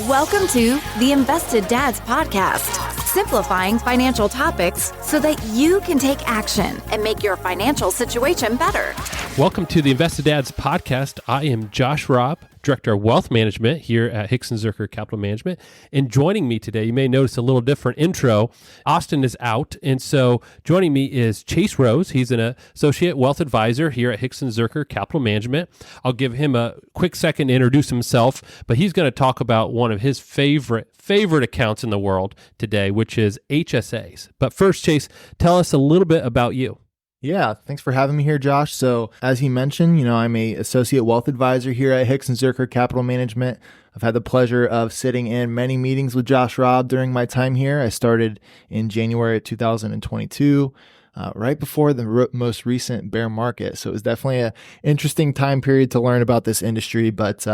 Welcome to the Invested Dads Podcast, simplifying financial topics so that you can take action and make your financial situation better. Welcome to the Invested Dads Podcast. I am Josh Robb, Director of Wealth Management here at Hicks & Zerker Capital Management. And joining me today, you may notice a little different intro. Austin is out, and so joining me is Chase Rose. He's an Associate Wealth Advisor here at Hicks & Zerker Capital Management. I'll give him a quick second to introduce himself, but he's going to talk about one of his favorite accounts in the world today, which is HSAs. But first, Chase, tell us a little bit about you. Yeah, thanks for having me here, Josh. So as he mentioned, I'm a associate wealth advisor here at Hicks & Zerker Capital Management. I've had the pleasure of sitting in many meetings with Josh Robb during my time here. I started in January of 2022, right before the most recent bear market. So it was definitely an interesting time period to learn about this industry. But,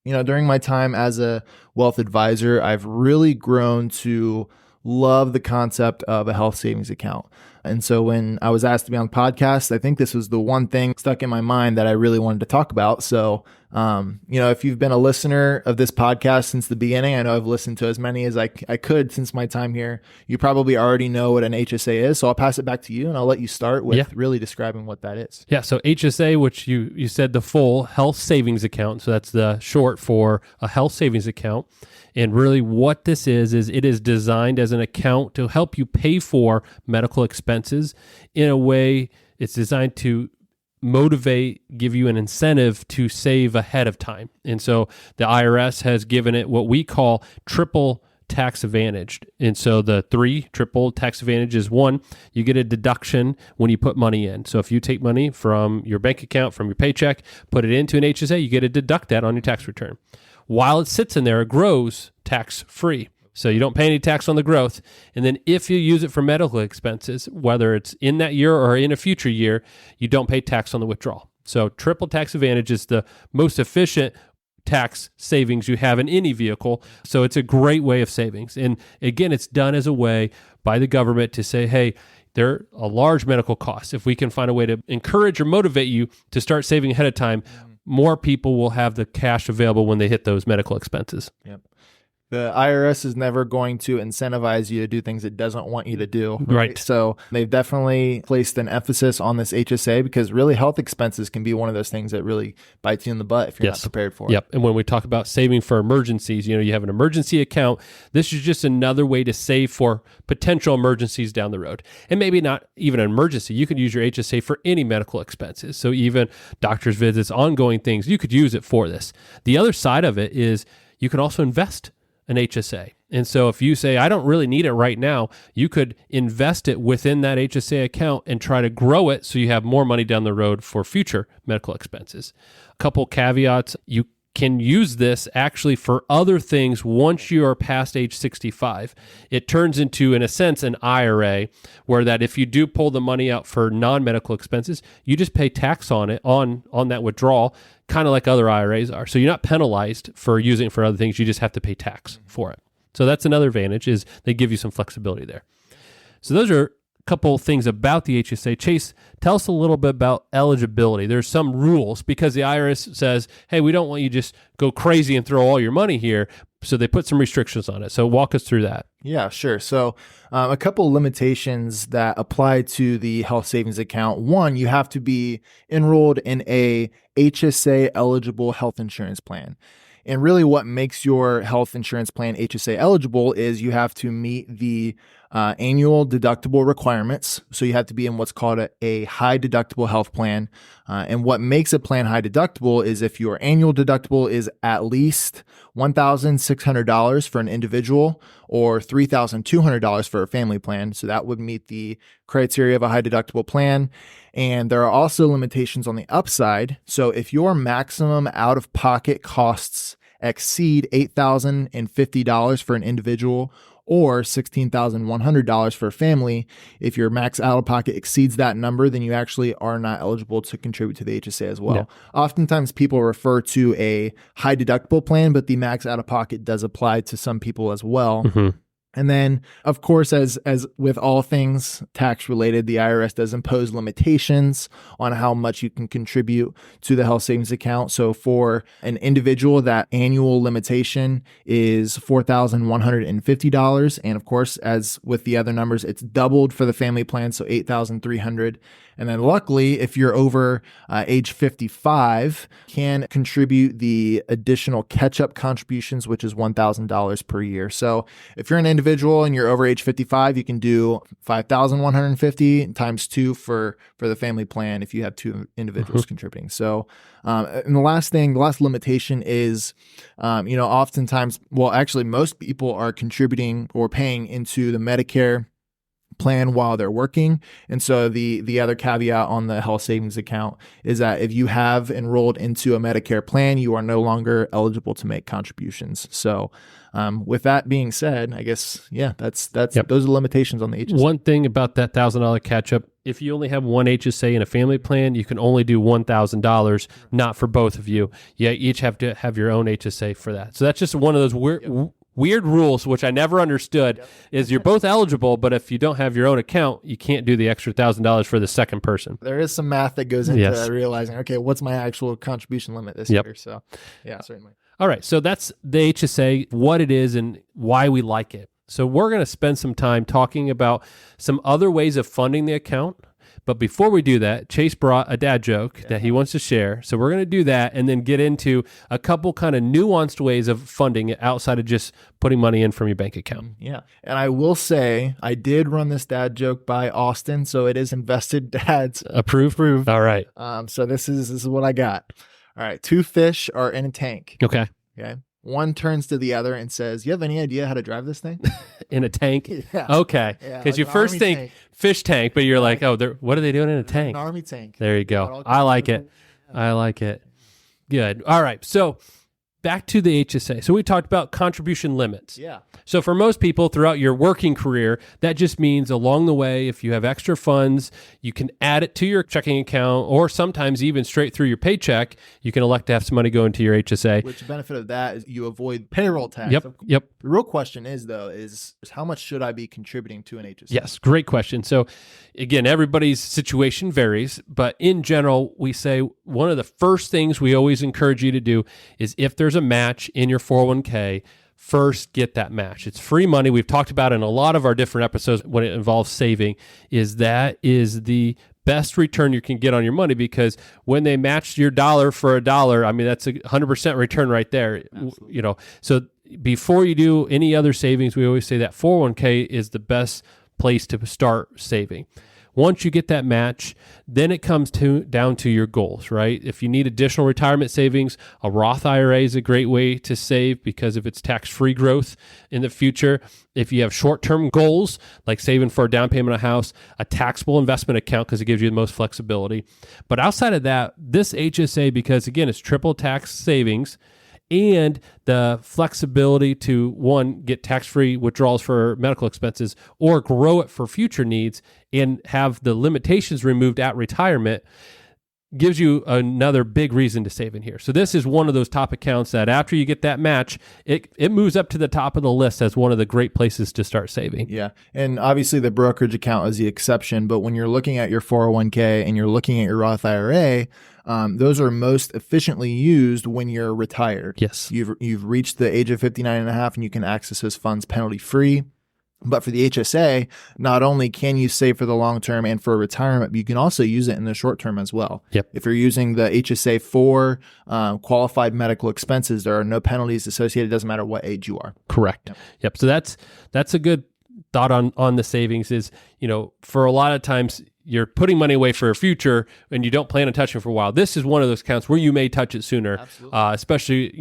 during my time as a wealth advisor, I've really grown to love the concept of a health savings account. And so when I was asked to be on the podcast, I think this was the one thing stuck in my mind that I really wanted to talk about. So, if you've been a listener of this podcast since the beginning, I know I've listened to as many as I could since my time here. You probably already know what an HSA is. So I'll pass it back to you and I'll let you start with really describing what that is. Yeah. So HSA, which you said the full health savings account. So that's the short for a health savings account. And really what this is it is designed as an account to help you pay for medical expenses in a way. It's designed to motivate, give you an incentive to save ahead of time. And so the IRS has given it what we call triple tax advantaged. And so the triple tax advantage is one, you get a deduction when you put money in. So if you take money from your bank account, from your paycheck, put it into an HSA, you get to deduct that on your tax return. While it sits in there, it grows tax-free. So you don't pay any tax on the growth. And then if you use it for medical expenses, whether it's in that year or in a future year, you don't pay tax on the withdrawal. So triple tax advantage is the most efficient tax savings you have in any vehicle. So it's a great way of savings. And again, it's done as a way by the government to say, hey, they're a large medical cost. If we can find a way to encourage or motivate you to start saving ahead of time, more people will have the cash available when they hit those medical expenses. Yep. The IRS is never going to incentivize you to do things it doesn't want you to do. Right. So they've definitely placed an emphasis on this HSA because really health expenses can be one of those things that really bites you in the butt if you're not prepared for it. Yep. And when we talk about saving for emergencies, you have an emergency account. This is just another way to save for potential emergencies down the road. And maybe not even an emergency. You could use your HSA for any medical expenses. So even doctor's visits, ongoing things, you could use it for this. The other side of it is you can also invest an HSA. And so if you say, I don't really need it right now, you could invest it within that HSA account and try to grow it so you have more money down the road for future medical expenses. A couple caveats, you can use this actually for other things once you are past age 65. It turns into, in a sense, an IRA, where that if you do pull the money out for non-medical expenses, you just pay tax on it, on that withdrawal, kind of like other IRAs are. So you're not penalized for using it for other things. You just have to pay tax for it. So that's another advantage, is they give you some flexibility there. So those are couple things about the HSA. Chase, tell us a little bit about eligibility. There's some rules because the IRS says, hey, we don't want you to just go crazy and throw all your money here. So they put some restrictions on it. So walk us through that. Yeah, sure. So a couple of limitations that apply to the health savings account. One, you have to be enrolled in a HSA-eligible health insurance plan. And really what makes your health insurance plan HSA eligible is you have to meet the annual deductible requirements. So you have to be in what's called a high deductible health plan. And what makes a plan high deductible is if your annual deductible is at least $1,600 for an individual or $3,200 for a family plan. So that would meet the criteria of a high deductible plan. And there are also limitations on the upside. So if your maximum out-of-pocket costs exceed $8,050 for an individual or $16,100 for a family, if your max out-of-pocket exceeds that number, then you actually are not eligible to contribute to the HSA as well. Yeah. Oftentimes people refer to a high deductible plan, but the max out-of-pocket does apply to some people as well. Mm-hmm. And then, of course, as with all things tax related, the IRS does impose limitations on how much you can contribute to the health savings account. So for an individual, that annual limitation is $4,150. And of course, as with the other numbers, it's doubled for the family plan, so $8,300. And then luckily, if you're over age 55, can contribute the additional catch-up contributions, which is $1,000 per year. So if you're an individual and you're over age 55, you can do $5,150 times 2 for the family plan if you have 2 individuals contributing. So and the last limitation is, oftentimes, well, actually most people are contributing or paying into the Medicare plan while they're working. And so the other caveat on the health savings account is that if you have enrolled into a Medicare plan, you are no longer eligible to make contributions. So with that being said, I guess, that's those are the limitations on the HSA. One thing about that $1,000 catch up, if you only have one HSA in a family plan, you can only do $1,000, not for both of you. You each have to have your own HSA for that. So that's just one of those weird rules, which I never understood, is you're both eligible, but if you don't have your own account, you can't do the extra $1,000 for the second person. There is some math that goes into realizing, okay, what's my actual contribution limit this year? So certainly. All right. So that's the HSA, what it is and why we like it. So we're going to spend some time talking about some other ways of funding the account. But before we do that, Chase brought a dad joke that he wants to share. So we're going to do that and then get into a couple kind of nuanced ways of funding it outside of just putting money in from your bank account. Yeah. And I will say, I did run this dad joke by Austin. So it is Invested Dads. Approved. All right. So this is what I got. All right. 2 fish are in a tank. Okay. One turns to the other and says, "You have any idea how to drive this thing?" In a tank? Yeah. Okay. Because like you first think tank. Fish tank, but you're like, what are they doing in a tank? An army tank. There you go. I like it. Good. All right. So back to the HSA. So we talked about contribution limits. Yeah. So for most people throughout your working career, that just means along the way, if you have extra funds, you can add it to your checking account, or sometimes even straight through your paycheck, you can elect to have some money go into your HSA. Which the benefit of that is you avoid payroll tax. Yep. The real question is how much should I be contributing to an HSA? Yes, great question. So again, everybody's situation varies, but in general, we say one of the first things we always encourage you to do is if there's a match in your 401k, first get that match. It's free money. We've talked about in a lot of our different episodes when it involves saving, is the best return you can get on your money, because when they match your dollar for a dollar, I mean, that's a 100% return right there. Absolutely. So before you do any other savings, we always say that 401k is the best place to start saving. Once you get that match, then it comes down to your goals, right? If you need additional retirement savings, a Roth IRA is a great way to save because of its tax-free growth in the future. If you have short-term goals, like saving for a down payment on a house, a taxable investment account because it gives you the most flexibility. But outside of that, this HSA, because again, it's triple tax savings, and the flexibility to, one, get tax-free withdrawals for medical expenses or grow it for future needs and have the limitations removed at retirement, gives you another big reason to save in here. So this is one of those top accounts that after you get that match, it moves up to the top of the list as one of the great places to start saving. Yeah. And obviously the brokerage account is the exception, but when you're looking at your 401k and you're looking at your Roth IRA, those are most efficiently used when you're retired. Yes. You've reached the age of 59 and a half and you can access those funds penalty free. But for the HSA, not only can you save for the long term and for retirement, but you can also use it in the short term as well. Yep. If you're using the HSA for qualified medical expenses, there are no penalties associated. It doesn't matter what age you are. Correct. Yep. So that's a good thought on the savings is, for a lot of times you're putting money away for a future and you don't plan on touching it for a while. This is one of those accounts where you may touch it sooner, especially,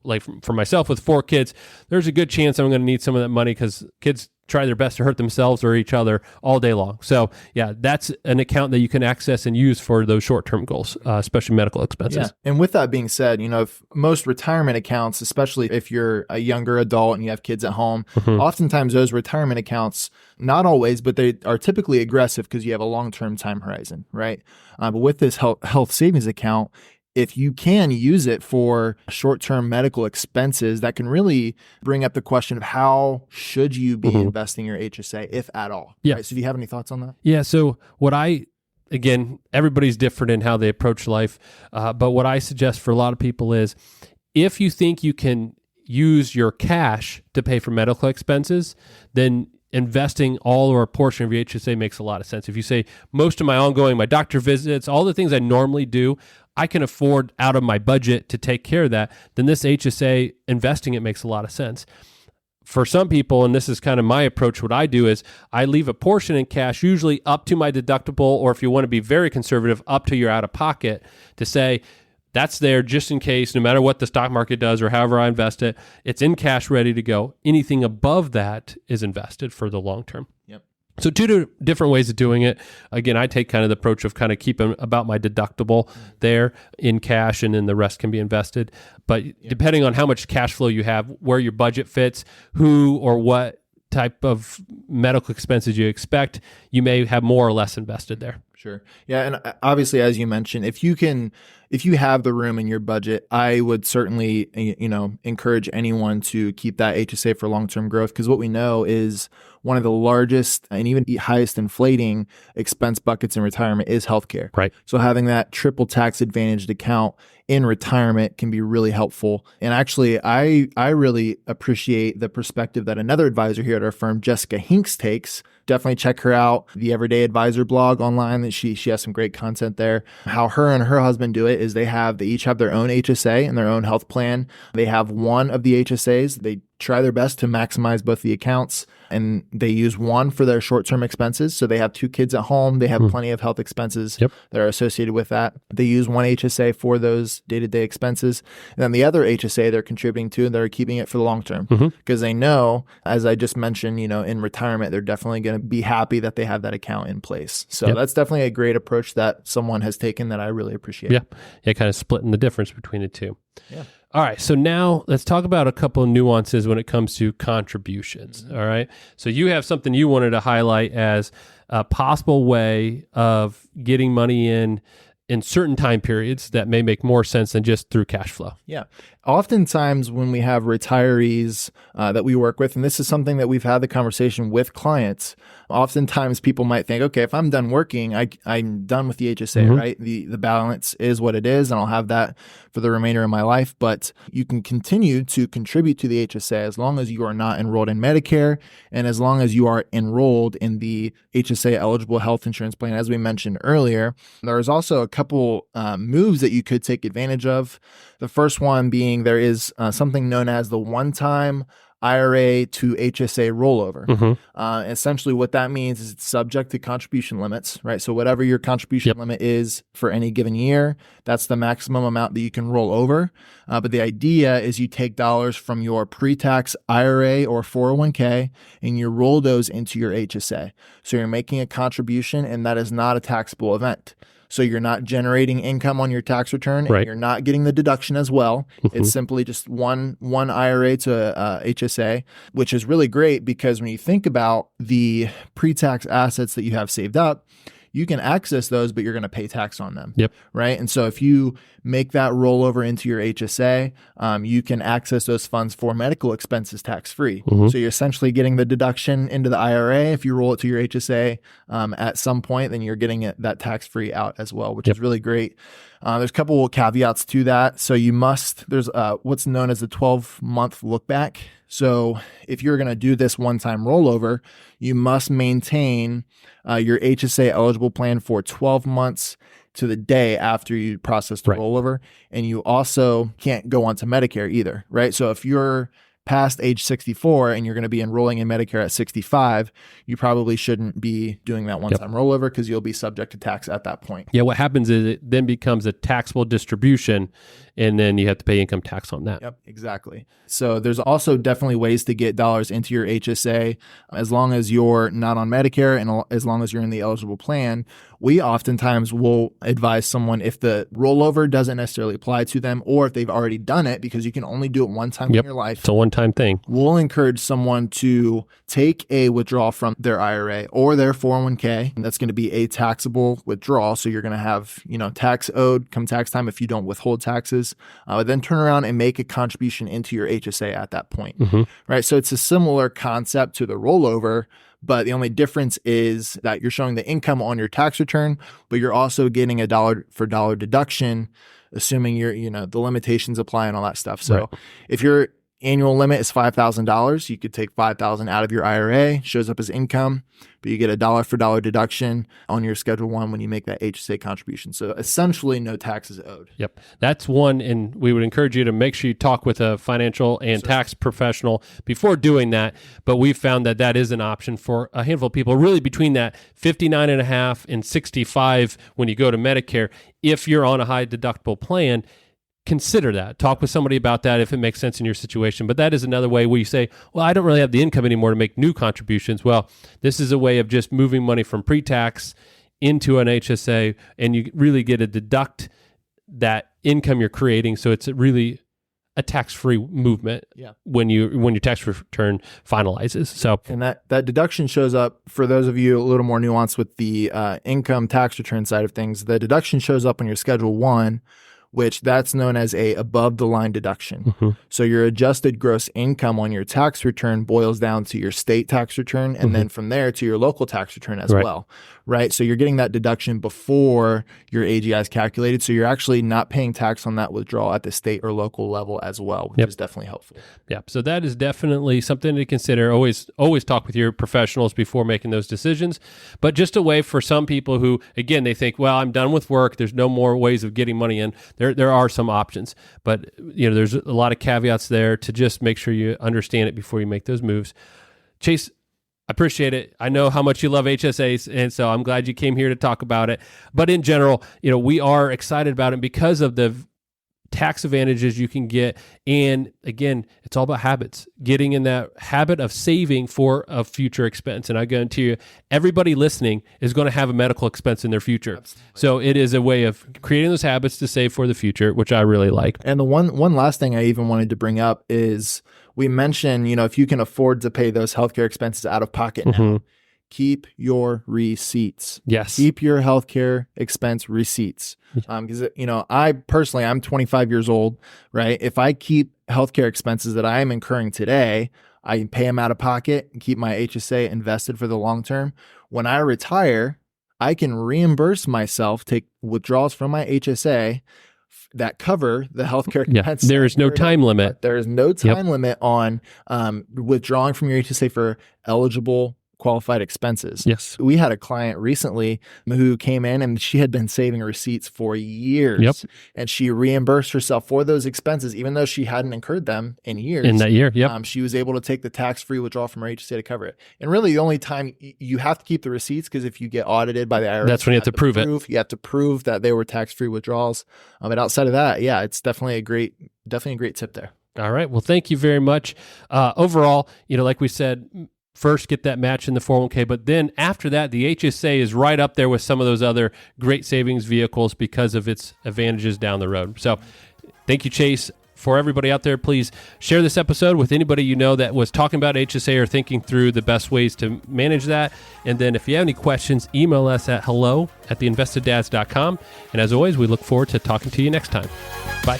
like for myself with 4 kids, there's a good chance I'm going to need some of that money because kids try their best to hurt themselves or each other all day long. So yeah, that's an account that you can access and use for those short-term goals, especially medical expenses. Yeah. And with that being said, if most retirement accounts, especially if you're a younger adult and you have kids at home, oftentimes those retirement accounts, not always, but they are typically aggressive because you have a long-term time horizon, right? But with this health savings account, if you can use it for short-term medical expenses, that can really bring up the question of how should you be investing your HSA, if at all. Yeah. Right? So do you have any thoughts on that? Yeah. So again, everybody's different in how they approach life. But what I suggest for a lot of people is if you think you can use your cash to pay for medical expenses, then investing all or a portion of your HSA makes a lot of sense. If you say most of my doctor visits, all the things I normally do, I can afford out of my budget to take care of that, then this HSA investing, it makes a lot of sense. For some people, and this is kind of my approach, what I do is I leave a portion in cash, usually up to my deductible, or if you want to be very conservative, up to your out of pocket, to say that's there just in case, no matter what the stock market does or however I invest it, it's in cash ready to go. Anything above that is invested for the long term. Yep. So two different ways of doing it. Again, I take kind of the approach of kind of keeping about my deductible there in cash, and then the rest can be invested. But depending on how much cash flow you have, where your budget fits, who or what type of medical expenses you expect, you may have more or less invested there. Sure. Yeah. And obviously, as you mentioned, if you have the room in your budget, I would certainly, encourage anyone to keep that HSA for long-term growth, because what we know is one of the largest and even highest inflating expense buckets in retirement is healthcare. Right. So having that triple tax advantaged account in retirement can be really helpful. And actually, I really appreciate the perspective that another advisor here at our firm, Jessica Hinks, takes. Definitely check her out, the Everyday Advisor blog online. That she has some great content there. How her and her husband do it is they each have their own HSA and their own health plan. They have one of the HSAs. They try their best to maximize both the accounts, and they use one for their short-term expenses. So they have 2 kids at home. They have plenty of health expenses that are associated with that. They use one HSA for those day-to-day expenses. And then the other HSA they're contributing to, and they're keeping it for the long term, because they know, as I just mentioned, in retirement, they're definitely going to be happy that they have that account in place. So that's definitely a great approach that someone has taken that I really appreciate. Yeah, kind of splitting the difference between the two. Yeah. All right, so now let's talk about a couple of nuances when it comes to contributions. All right, so you have something you wanted to highlight as a possible way of getting money in certain time periods that may make more sense than just through cash flow. Yeah. Oftentimes when we have retirees that we work with, and this is something that we've had the conversation with clients, oftentimes people might think, okay, if I'm done working, I'm done with the HSA, right? The balance is what it is, and I'll have that for the remainder of my life. But you can continue to contribute to the HSA as long as you are not enrolled in Medicare, and as long as you are enrolled in the HSA-eligible health insurance plan. As we mentioned earlier, there's also a couple moves that you could take advantage of. The first one being there is something known as the one-time IRA to HSA rollover. Essentially what that means is it's subject to contribution limits, right? So whatever your contribution limit is for any given year, that's the maximum amount that you can roll over. But the idea is you take dollars from your pre-tax IRA or 401k and you roll those into your HSA. So you're making a contribution, and that is not a taxable event. So you're not generating income on your tax return, and you're not getting the deduction as well. It's simply just one IRA to HSA, which is really great because when you think about the pre-tax assets that you have saved up, you can access those, but you're going to pay tax on them. Right. And so if you make that rollover into your HSA, you can access those funds for medical expenses tax-free. So you're essentially getting the deduction into the IRA. If you roll it to your HSA at some point, then you're getting that tax-free out as well, which is really great. There's a couple of caveats to that. So there's what's known as a 12-month look back. So if you're going to do this one-time rollover, you must maintain your HSA eligible plan for 12 months to the day after you process the rollover. And you also can't go on to Medicare either, right? So if you're past age 64 and you're going to be enrolling in Medicare at 65, you probably shouldn't be doing that one-time rollover because you'll be subject to tax at that point. Yeah, what happens is it then becomes a taxable distribution, and then you have to pay income tax on that. Yep, exactly. So there's also definitely ways to get dollars into your HSA as long as you're not on Medicare and as long as you're in the eligible plan. We oftentimes will advise someone if the rollover doesn't necessarily apply to them or if they've already done it, because you can only do it one time in your life. It's a one-time thing. We'll encourage someone to take a withdrawal from their IRA or their 401k. That's going to be a taxable withdrawal. So you're going to have, tax owed come tax time if you don't withhold taxes. Then turn around and make a contribution into your HSA at that point. Right. So it's a similar concept to the rollover, but the only difference is that you're showing the income on your tax return, but you're also getting a dollar for dollar deduction, assuming the limitations apply and all that stuff. So if your annual limit is $5,000, you could take $5,000 out of your IRA, shows up as income, but you get a dollar for dollar deduction on your Schedule 1 when you make that HSA contribution. So essentially no taxes owed. Yep. That's one, and we would encourage you to make sure you talk with a financial and tax professional before doing that. But we've found that that is an option for a handful of people, really between that 59.5 and 65 when you go to Medicare. If you're on a high deductible plan, consider that. Talk with somebody about that if it makes sense in your situation. But that is another way where you say, well, I don't really have the income anymore to make new contributions. Well, this is a way of just moving money from pre-tax into an HSA, and you really get to deduct that income you're creating. So it's really a tax-free movement when your tax return finalizes. So, and that deduction shows up, for those of you a little more nuanced with the income tax return side of things, the deduction shows up on your Schedule 1, which that's known as a above the line deduction. So your adjusted gross income on your tax return boils down to your state tax return, and then from there to your local tax return as well, right? So you're getting that deduction before your AGI is calculated. So you're actually not paying tax on that withdrawal at the state or local level as well, which is definitely helpful. Yeah. So that is definitely something to consider. Always talk with your professionals before making those decisions. But just a way for some people who, again, they think, well, I'm done with work. There's no more ways of getting money in. There are some options, but there's a lot of caveats there to just make sure you understand it before you make those moves. Chase, I appreciate it. I know how much you love HSAs, and so I'm glad you came here to talk about it. But in general, we are excited about it because of the tax advantages you can get. And again, it's all about habits, getting in that habit of saving for a future expense. And I guarantee you, everybody listening is going to have a medical expense in their future. Absolutely. So it is a way of creating those habits to save for the future, which I really like. And the one last thing I even wanted to bring up is we mentioned, if you can afford to pay those healthcare expenses out of pocket now, keep your receipts. Yes. Keep your healthcare expense receipts. Because, I'm 25 years old, right? If I keep healthcare expenses that I am incurring today, I can pay them out of pocket and keep my HSA invested for the long term. When I retire, I can reimburse myself, take withdrawals from my HSA that cover the healthcare expense. There is no time limit. There is no time limit on withdrawing from your HSA for eligible qualified expenses. Yes. We had a client recently who came in and she had been saving receipts for years. And she reimbursed herself for those expenses, even though she hadn't incurred them in years. In that year, she was able to take the tax-free withdrawal from her HSA to cover it. And really the only time you have to keep the receipts, because if you get audited by the IRS, that's when you have to prove it. You have to prove that they were tax-free withdrawals. But outside of that, it's definitely a great tip there. All right. Well, thank you very much. Overall, like we said, first get that match in the 401k, but then after that, the HSA is right up there with some of those other great savings vehicles because of its advantages down the road. So thank you, Chase. For everybody out there, please share this episode with anybody you know that was talking about HSA or thinking through the best ways to manage that. And then if you have any questions, email us at hello@theinvesteddads.com. And as always, we look forward to talking to you next time. Bye.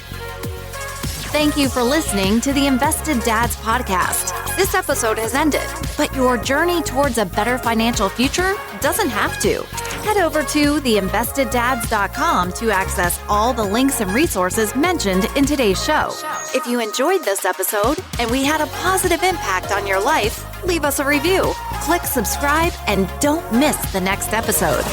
Thank you for listening to the Invested Dads podcast. This episode has ended, but your journey towards a better financial future doesn't have to. Head over to theinvesteddads.com to access all the links and resources mentioned in today's show. If you enjoyed this episode and we had a positive impact on your life, leave us a review, click subscribe, and don't miss the next episode.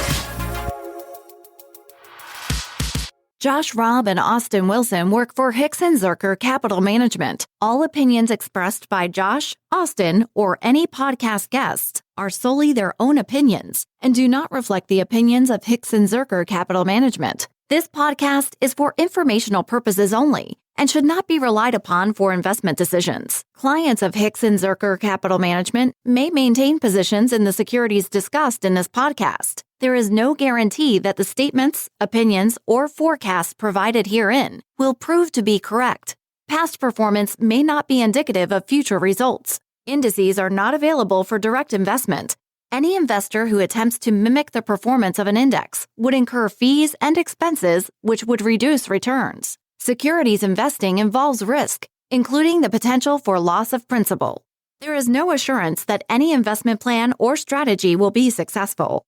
Josh Robb and Austin Wilson work for Hicks & Zerker Capital Management. All opinions expressed by Josh, Austin, or any podcast guests are solely their own opinions and do not reflect the opinions of Hicks & Zerker Capital Management. This podcast is for informational purposes only and should not be relied upon for investment decisions. Clients of Hicks & Zerker Capital Management may maintain positions in the securities discussed in this podcast. There is no guarantee that the statements, opinions, or forecasts provided herein will prove to be correct. Past performance may not be indicative of future results. Indices are not available for direct investment. Any investor who attempts to mimic the performance of an index would incur fees and expenses which would reduce returns. Securities investing involves risk, including the potential for loss of principal. There is no assurance that any investment plan or strategy will be successful.